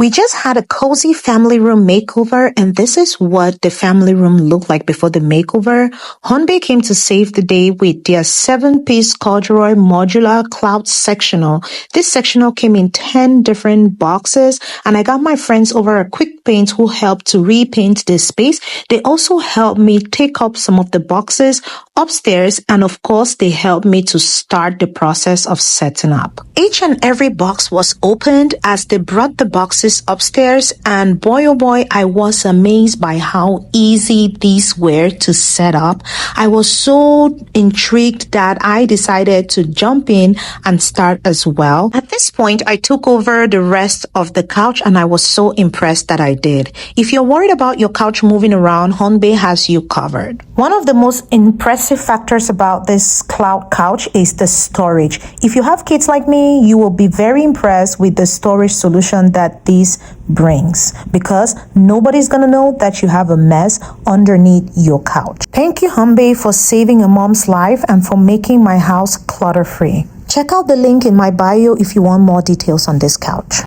We just had a cozy family room makeover, and this is what the family room looked like before the makeover. HONBAY came to save the day with their 7-piece corduroy modular cloud sectional. This sectional came in 10 different boxes, and I got my friends over at Quick Paint who helped to repaint this space. They also helped me take up some of the boxes upstairs, and of course, they helped me to start the process of setting up. Each and every box was opened as they brought the boxes upstairs, and boy oh boy, I was amazed by how easy these were to set up. I was so intrigued that I decided to jump in and start as well. At this point, I took over the rest of the couch, and I was so impressed that I did. If you're worried about your couch moving around, HONBAY has you covered. One of the most impressive factors about this cloud couch is the storage. If you have kids like me, you will be very impressed with the storage solution that this brings, because nobody's gonna know that you have a mess underneath your couch. Thank you, HONBAY, for saving a mom's life and for making my house clutter-free. Check out the link in my bio if you want more details on this couch.